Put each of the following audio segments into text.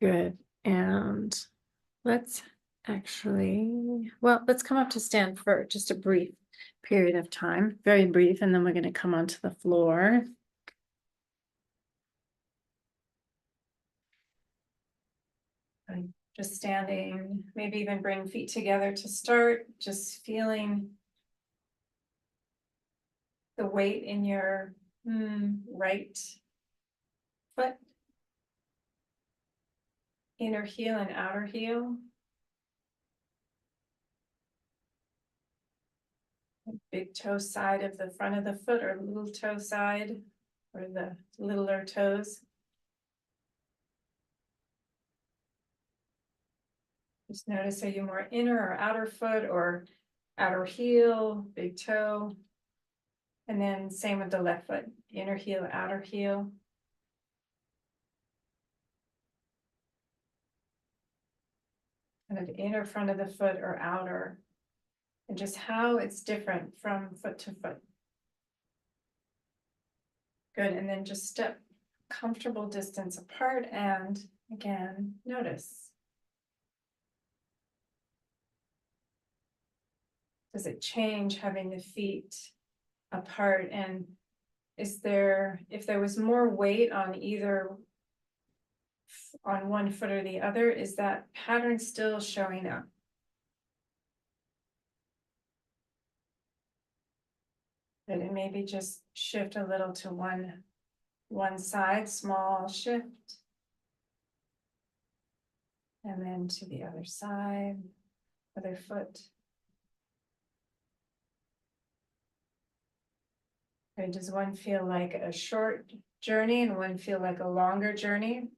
Good. And let's let's come up to stand for just a brief period of time, very brief, and then we're going to come onto the floor. And just standing, maybe even bring feet together to start, just feeling the weight in your right foot, inner heel and outer heel. Big toe side of the front of the foot or little toe side or the littler toes. Just notice, are you more inner or outer foot or outer heel, big toe? And then same with the left foot, inner heel, outer heel. Kind of inner front of the foot or outer. And just how it's different from foot to foot. Good, and then just step comfortable distance apart and again, notice. Does it change having the feet apart? And is there, if there was more weight on either, on one foot or the other, is that pattern still showing up? And maybe just shift a little to one side, small shift. And then to the other side, other foot. Okay, does one feel like a short journey and one feel like a longer journey?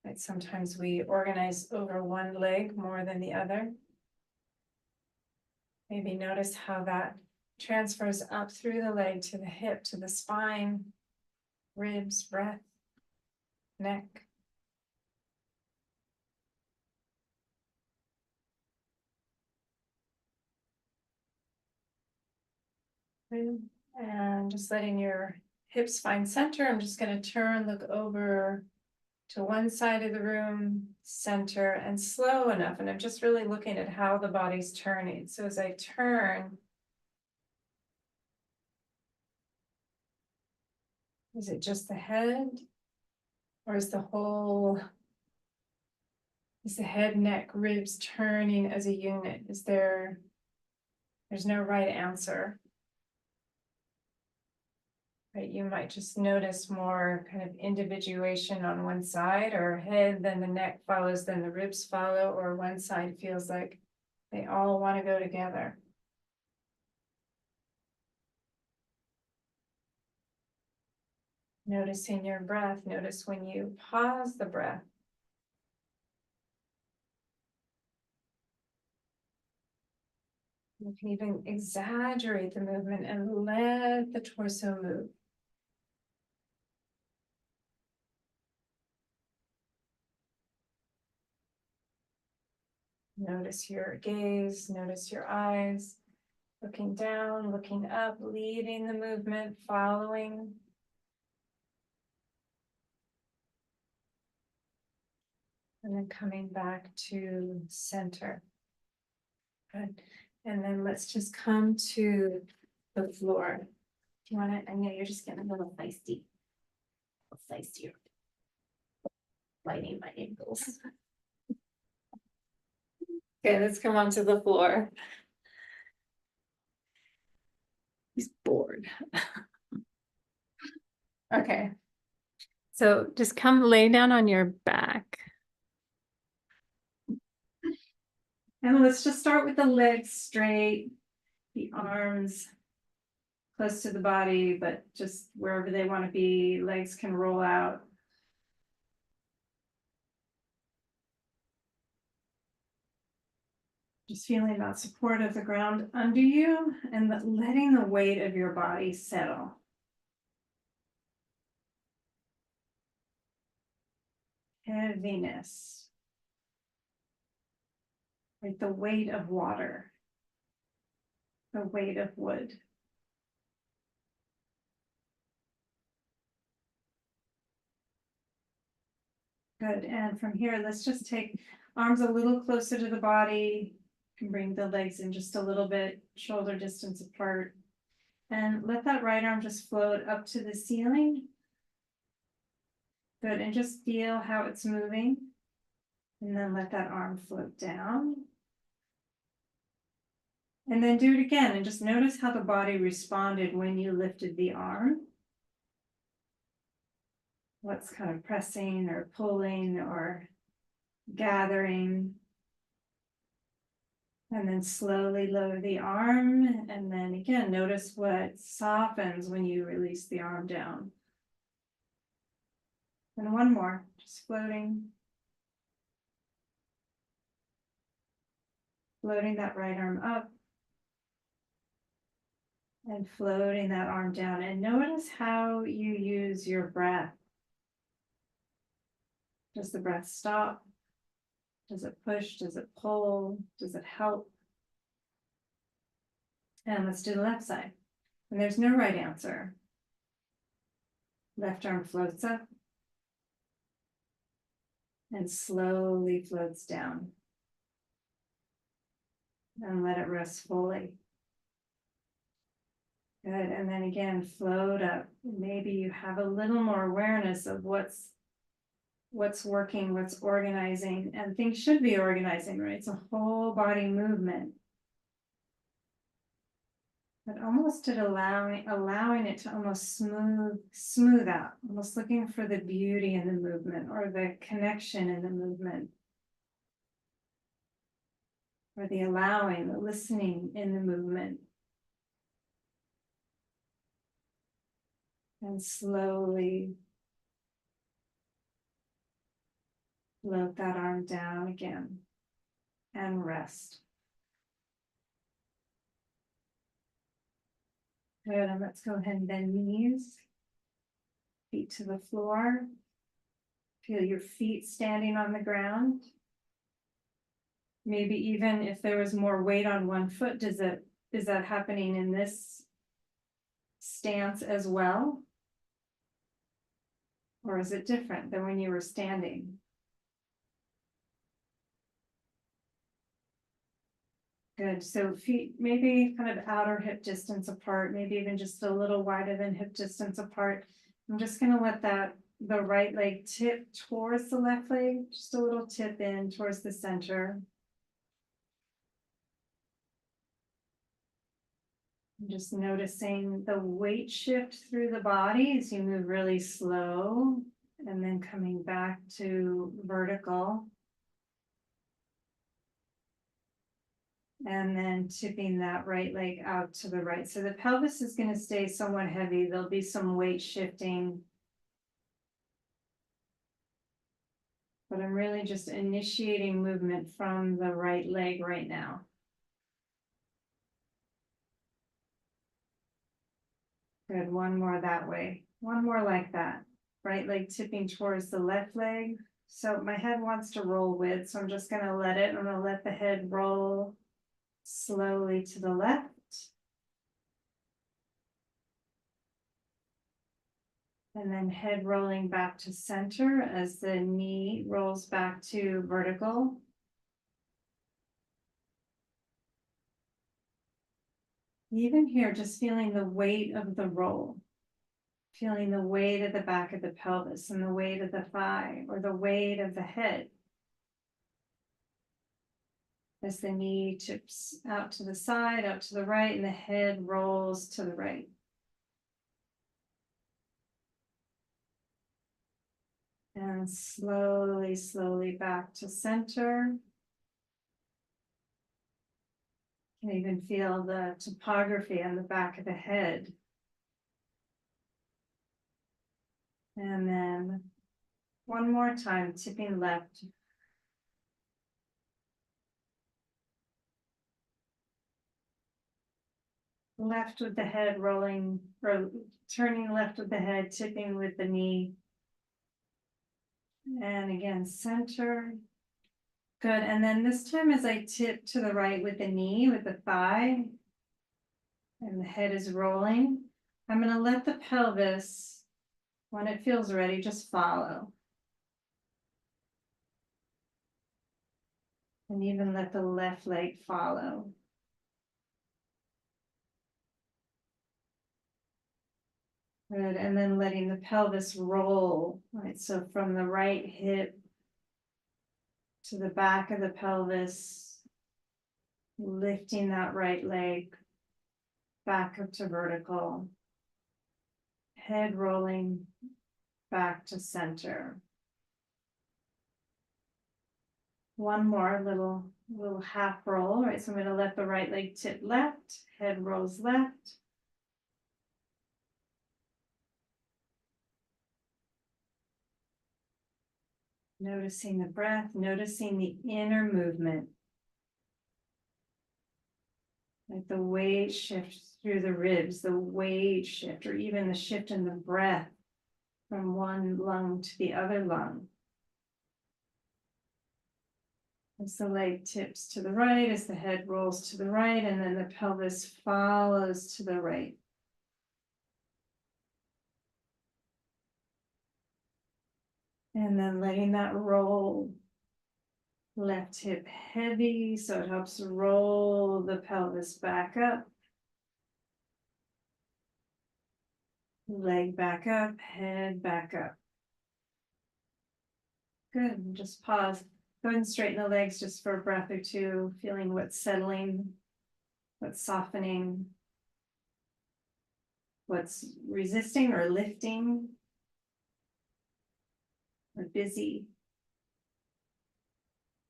Like sometimes we organize over one leg more than the other. Maybe notice how that transfers up through the leg to the hip, to the spine, ribs, breath, neck. And just letting your hips find center. I'm just going to turn, look over to one side of the room, center, and slow enough. And I'm just really looking at how the body's turning. So as I turn, is it just the head? Or is the head, neck, ribs turning as a unit? There's no right answer. Right, you might just notice more kind of individuation on one side, or head, then the neck follows, then the ribs follow, or one side feels like they all want to go together. Noticing your breath, notice when you pause the breath. You can even exaggerate the movement and let the torso move. Notice your gaze, notice your eyes, looking down, looking up, leading the movement, following. And then coming back to center. Good. And then let's just come to the floor. Do you want to, I know you're just getting a little feisty. Feistier. Lighting my ankles. Okay, let's come onto the floor. He's bored. Okay. So just come lay down on your back. And let's just start with the legs straight, the arms close to the body, but just wherever they want to be, legs can roll out. Just feeling that support of the ground under you and letting the weight of your body settle. Heaviness. Like the weight of water. The weight of wood. Good, and from here, let's just take arms a little closer to the body. You can bring the legs in just a little bit, shoulder distance apart. And let that right arm just float up to the ceiling. Good, and just feel how it's moving. And then let that arm float down. And then do it again and just notice how the body responded when you lifted the arm. What's kind of pressing or pulling or gathering. And then slowly lower the arm. And then again, notice what softens when you release the arm down. And one more, just floating. Floating that right arm up. And floating that arm down. And notice how you use your breath. Does the breath stop? Does it push? Does it pull? Does it help? And let's do the left side. And there's no right answer. Left arm floats up. And slowly floats down. And let it rest fully. Good, and then again, float up. Maybe you have a little more awareness of what's working, what's organizing, and things should be organizing, right? It's a whole body movement. But almost to allowing it to almost smooth out, almost looking for the beauty in the movement or the connection in the movement. Or the allowing, the listening in the movement. And slowly float that arm down again and rest. Good, and let's go ahead and bend knees, feet to the floor. Feel your feet standing on the ground. Maybe even if there was more weight on one foot, is that happening in this stance as well? Or is it different than when you were standing? Good, so feet maybe kind of outer hip distance apart, maybe even just a little wider than hip distance apart. I'm just gonna let the right leg tip towards the left leg, just a little tip in towards the center. Just noticing the weight shift through the body as you move really slow and then coming back to vertical. And then tipping that right leg out to the right. So the pelvis is going to stay somewhat heavy. There'll be some weight shifting. But I'm really just initiating movement from the right leg right now. Good, one more that way. One more like that. Right leg tipping towards the left leg. So my head wants to roll with, so I'm just going to let it. I'm going to let the head roll slowly to the left. And then head rolling back to center as the knee rolls back to vertical. Even here, just feeling the weight of the roll. Feeling the weight of the back of the pelvis and the weight of the thigh or the weight of the head. As the knee tips out to the side, out to the right, and the head rolls to the right. And slowly, slowly back to center. You can even feel the topography on the back of the head. And then one more time, tipping left. Left with the head rolling, or turning left with the head, tipping with the knee. And again, center. Good, and then this time as I tip to the right with the knee, with the thigh, and the head is rolling, I'm gonna let the pelvis, when it feels ready, just follow. And even let the left leg follow. Good, and then letting the pelvis roll, right? So from the right hip to the back of the pelvis, lifting that right leg back up to vertical, head rolling back to center. One more little half roll, right? So I'm going to let the right leg tip left, head rolls left. Noticing the breath, noticing the inner movement. Like the weight shift through the ribs, the weight shift, or even the shift in the breath from one lung to the other lung. As the leg tips to the right, as the head rolls to the right, and then the pelvis follows to the right. And then letting that roll. Left hip heavy, so it helps roll the pelvis back up. Leg back up, head back up. Good, and just pause. Go ahead and straighten the legs just for a breath or two, feeling what's settling, what's softening, what's resisting or lifting, or busy,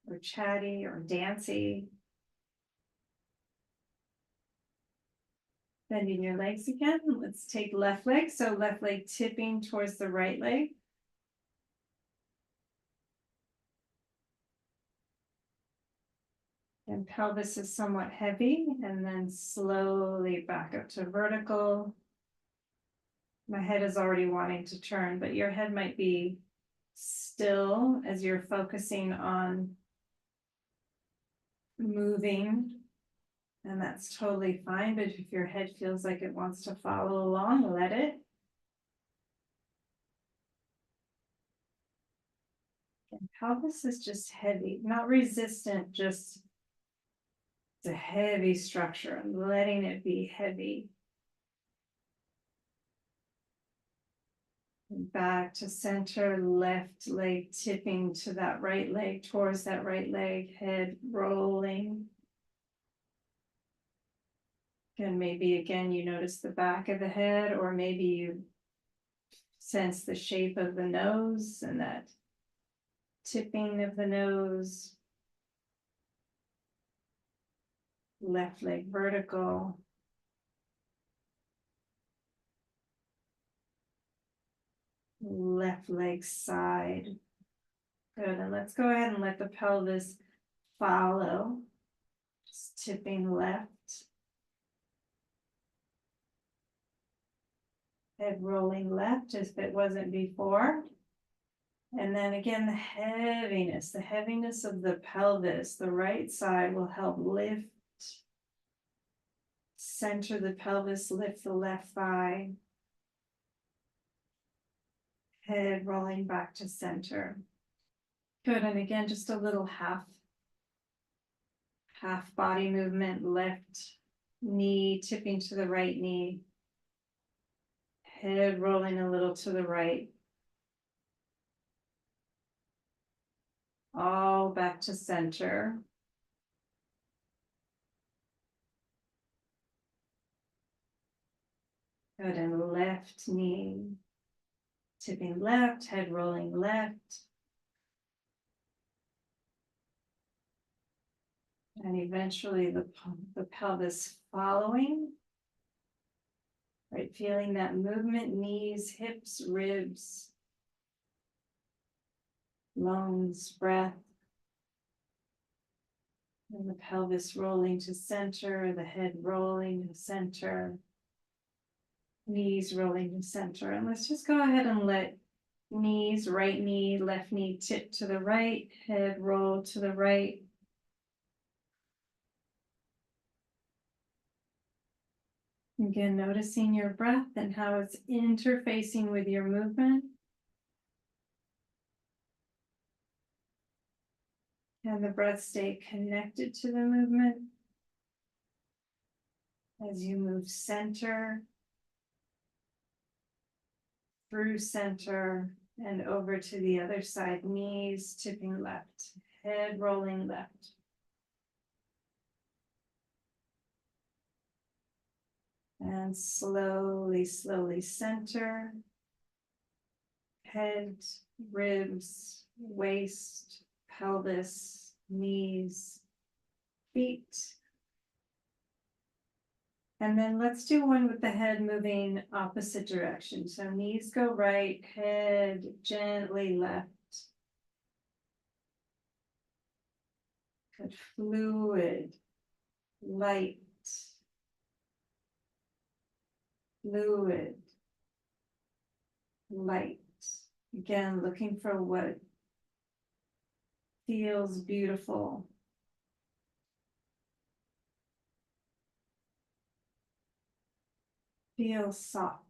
or chatty, or dancy. Bending your legs again. Let's take left leg. So left leg tipping towards the right leg. And pelvis is somewhat heavy, and then slowly back up to vertical. My head is already wanting to turn, but your head might be still as you're focusing on moving, and that's totally fine. But if your head feels like it wants to follow along, let it. And pelvis is just heavy, not resistant, just it's a heavy structure. I'm letting it be heavy. Back to center, left leg tipping to that right leg, towards that right leg, head rolling. And maybe again, you notice the back of the head, or maybe you sense the shape of the nose and that tipping of the nose. Left leg vertical. Left leg side. Good, and let's go ahead and let the pelvis follow. Just tipping left. Head rolling left as it wasn't before. And then again, the heaviness of the pelvis, the right side will help lift, center the pelvis, lift the left thigh. Head rolling back to center. Good, and again, just a little half body movement, left knee tipping to the right knee. Head rolling a little to the right. All back to center. Good, and left knee tipping left, head rolling left. And eventually the pelvis following. Right, feeling that movement, knees, hips, ribs, lungs, breath. And the pelvis rolling to center, the head rolling to center, knees rolling to center. And let's just go ahead and let knees, right knee, left knee tip to the right, head roll to the right. Again, noticing your breath and how it's interfacing with your movement. And the breath stay connected to the movement. As you move center, through center, and over to the other side, knees tipping left, head rolling left. And slowly, slowly center, head, ribs, waist, pelvis, knees, feet. And then let's do one with the head moving opposite direction. So knees go right, head gently left. Good, fluid, light, fluid, light. Again, looking for what feels beautiful. Feels soft.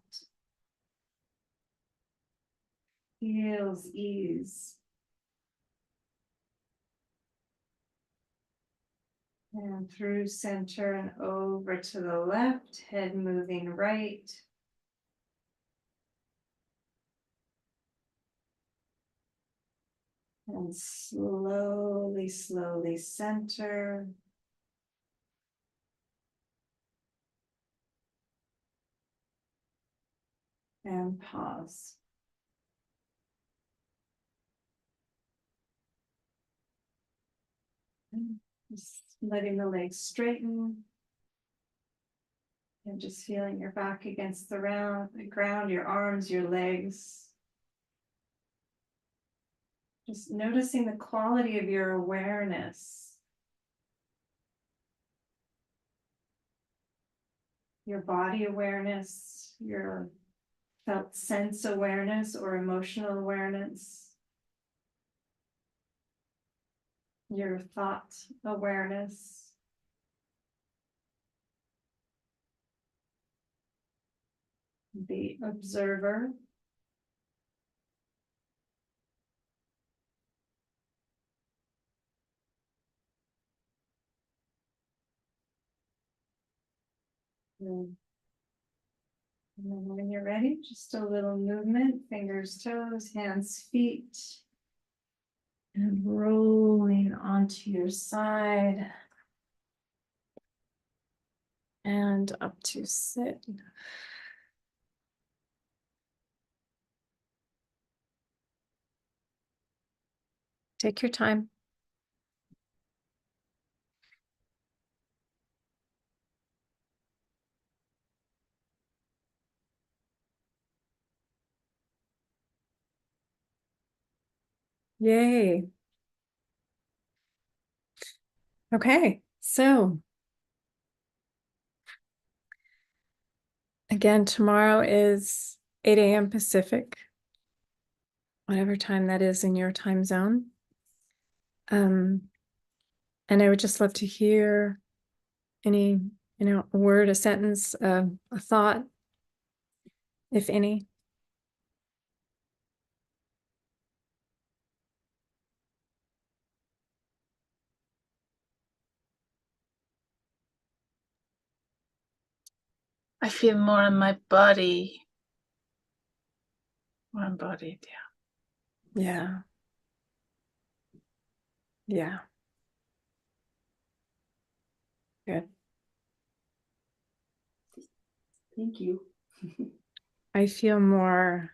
Feels ease. And through center and over to the left, head moving right. And slowly, slowly center. And pause. Just letting the legs straighten. And just feeling your back against the ground, your arms, your legs. Just noticing the quality of your awareness. Your body awareness, your felt sense awareness or emotional awareness. Your thought awareness. The observer. And then when you're ready, just a little movement, fingers, toes, hands, feet. And rolling onto your side. And up to sit. Take your time. Yay. Okay, so again, tomorrow is 8 a.m. Pacific, whatever time that is in your time zone. And I would just love to hear any, a word, a sentence, a thought, if any. I feel more in my body. More embodied, yeah. Yeah. Yeah. Good. Thank you. I feel more,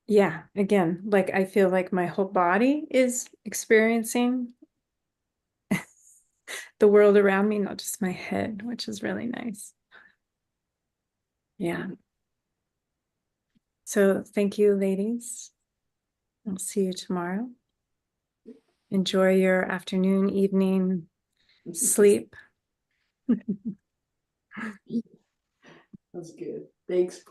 yeah, again, like I feel like my whole body is experiencing the world around me, not just my head, which is really nice. Yeah. So thank you, ladies. I'll see you tomorrow. Enjoy your afternoon, evening, sleep. That's good. Thanks.